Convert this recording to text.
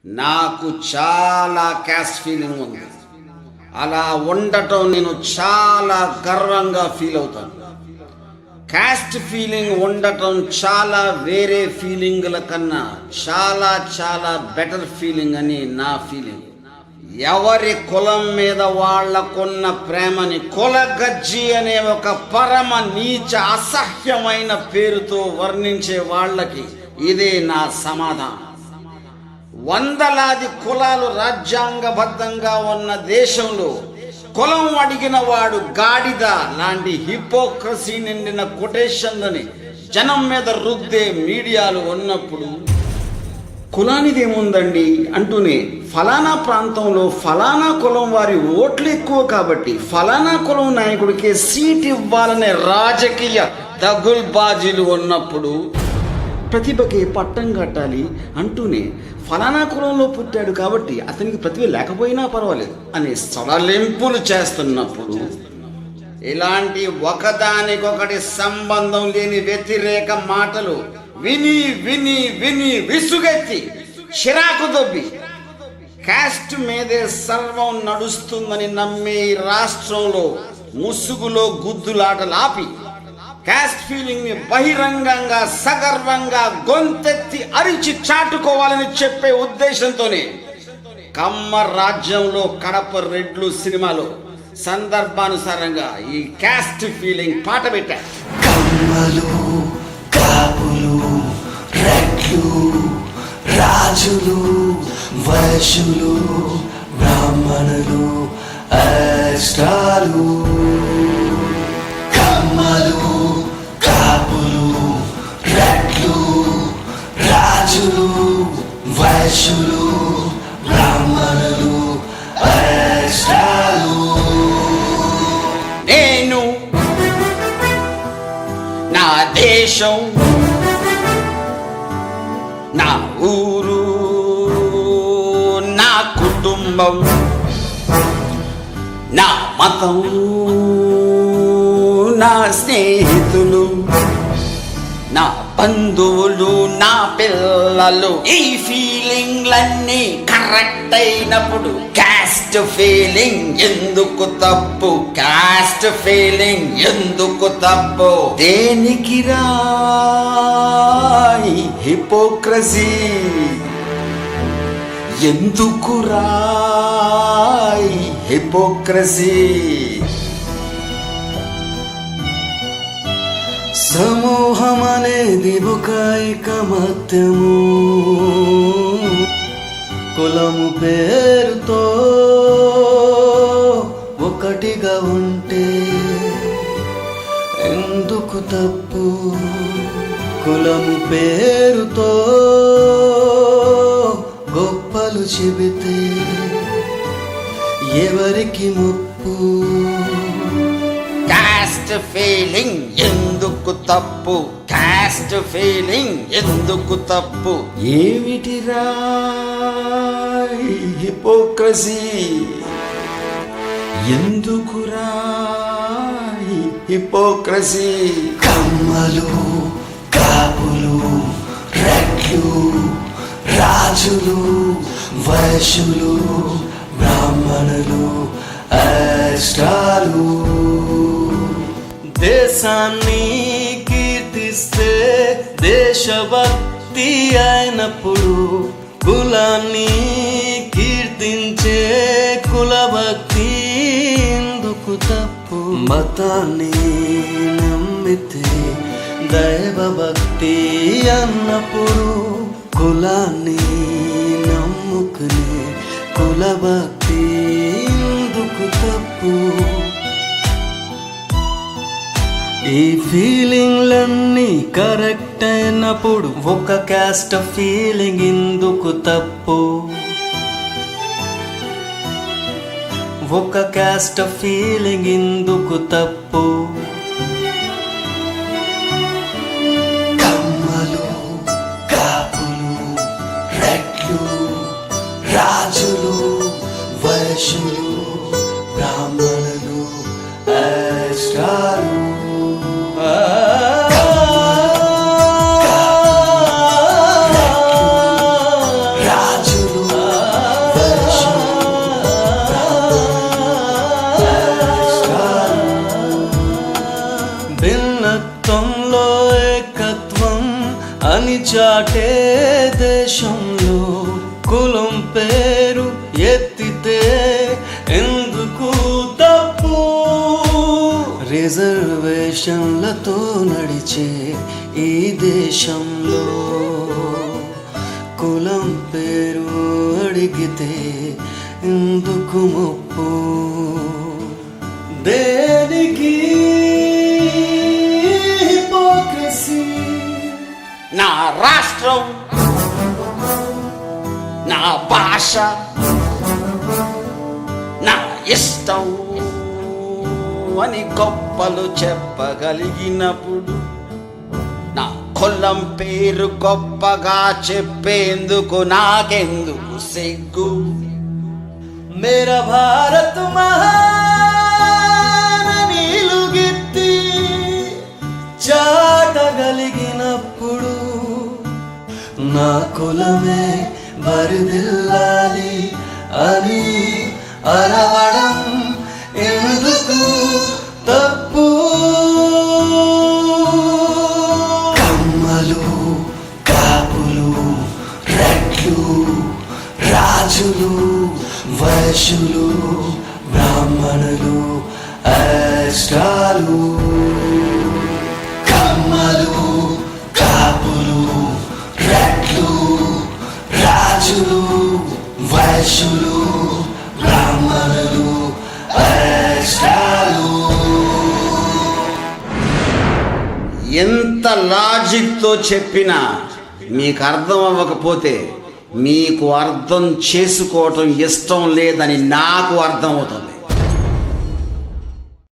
నాకు చాలా caste feeling ఉంది. అలా ఉండటం నేను చాలా గర్వంగా ఫీల్ అవుతాను. క్యాస్ట్ ఫీలింగ్ ఉండటం చాలా వేరే ఫీలింగ్ల కన్నా చాలా చాలా బెటర్ ఫీలింగ్ అని నా ఫీలింగ్. ఎవరి కులం మీద వాళ్లకున్న ప్రేమని కులగజ్జి అనే ఒక పరమ నీచ అసహ్యమైన పేరుతో వర్ణించే వాళ్ళకి ఇదే నా సమాధానం. వందలాది కులాలు రాజ్యాంగబద్ధంగా ఉన్న దేశంలో కులం అడిగిన వాడు గాడిద లాంటి హిపోక్రసీ నిండిన కొటేషన్లని జనం మీద రుద్దే మీడియాలు ఉన్నప్పుడు కులానిదేముందండి అంటూనే ఫలానా ప్రాంతంలో ఫలానా కులం వారి ఓట్లు ఎక్కువ కాబట్టి ఫలానా కులం నాయకుడికి సీట్ ఇవ్వాలనే రాజకీయ దగుల్బాజీలు ఉన్నప్పుడు ప్రతిభకి పట్టం కట్టాలి అంటూనే ఫలానా కులంలో పుట్టాడు కాబట్టి అతనికి ప్రతిభ లేకపోయినా పర్వాలేదు అనే సడలింపులు చేస్తున్నప్పుడు ఇలాంటి ఒకదానికొకటి సంబంధం లేని వ్యతిరేక మాటలు విని విని విని విసుగెత్తి చిరాకు దొబ్బి క్యాస్ట్ మీదే సర్వం నడుస్తుందని నమ్మే ఈ రాష్ట్రంలో ముసుగులో గుద్దులాటలాపి క్యాస్ట్ ఫీలింగ్ ని బహిరంగంగా సగర్వంగా గొంతెత్తి అరిచి చాటుకోవాలని చెప్పే ఉద్దేశంతోనే కమ్మ రాజ్యంలో కడప రెడ్లు సినిమాలో సందర్భానుసారంగా ఈ క్యాస్ట్ ఫీలింగ్ పాట పెట్టారు. కమ్మలు కాపులు రెడ్లు రాజులు వైశ్యులు బ్రాహ్మణులు అష్టాలు. కమ్మలు కాపులు రెడ్లు రాజులు వైశ్యులు బ్రాహ్మణులు అష్టాలు. నేను నా దేశం నా ఊరు నా కుటుంబం నా మతం నా స్నేహితులు నా బంధువులు నా పిల్లలు ఈ ఫీలింగ్లన్నీ కరెక్ట్ అయినప్పుడు క్యాస్ట్ ఫీలింగ్ ఎందుకు తప్పు? క్యాస్ట్ ఫీలింగ్ ఎందుకు తప్పు? దేనికి రాయి హిపోక్రసీ? ఎందుకు రాయి హిపోక్రసీ? సమూహం అనేది ఒక ఐకమత్యము, కులము పేరుతో ఒకటిగా ఉంటే ఎందుకు తప్పు? కులము పేరుతో గొప్పలు చెబితే ఎవరికి ముప్పు? క్యాస్ట్ ఫీలింగ్ ఎందుకు తప్పు? క్యాస్ట్ ఫీలింగ్ ఎందుకు తప్పు? ఏమిటిరా హిపోక్రసీ? ఎందుకురా హిపోక్రసీ? కమ్మలు కాపులు రెడ్లు రాజులు వైశ్యులు బ్రాహ్మణులు అష్టాలు. దేశాన్ని కీర్తిస్తే దేశభక్తి అయినప్పుడు కులాన్ని కీర్తించే కులభక్తి ఎందుకు తప్పు? మతాన్ని నమ్మితే దైవభక్తి అన్నప్పుడు కులాన్ని నమ్ముకునే కులభక్తి ఎందుకు తప్పు? ఈ ఫీలింగ్లన్నీ కరెక్ట్ అయినప్పుడు ఒక క్యాస్ట్ ఫీలింగ్ ఎందుకు తప్పు? ఒక క్యాస్ట్ ఫీలింగ్ ఎందుకు తప్పు? కమ్మలు కాపులు రెడ్లు రాజులు వైశ్యులు బ్రాహ్మణులు అష్టాలు. రాజులు చాటే దేశంలో కులం పేరు ఎత్తితే ఎందుకు తప్పు? రిజర్వేషన్లతో నడిచే ఈ దేశంలో కులం పేరు అడిగితే ఎందుకు ముప్పు? దేనికి హిపోక్రసీ? నా రాష్ట్రం, నా భాష, నా ఇష్టం అని గొప్పలు చెప్పగలిగినప్పుడు నా కులం పేరు గొప్పగా చెప్పేందుకు నాకెందుకు సిగ్గు? మేరా భారత్ మహానని లుగిత్తి చాటగలిగినప్పుడు నా కులమే వరిదిల్లాలి అని అరవడం ఎందుకు తప్పు? కమ్మలు, కాపులు, రెట్లు, రాజులు, వైశ్యులు, బ్రాహ్మణులు, అష్టాలు. కమ్మలు, కాపులు, రెట్లు, రాజులు, వైశ్యులు, బ్రాహ్మణులు, అష్టాలు. ఎంత లాజిక్తో చెప్పినా మీకు అర్థం అవ్వకపోతే మీకు అర్థం చేసుకోవటం ఇష్టం లేదని నాకు అర్థమవుతుంది.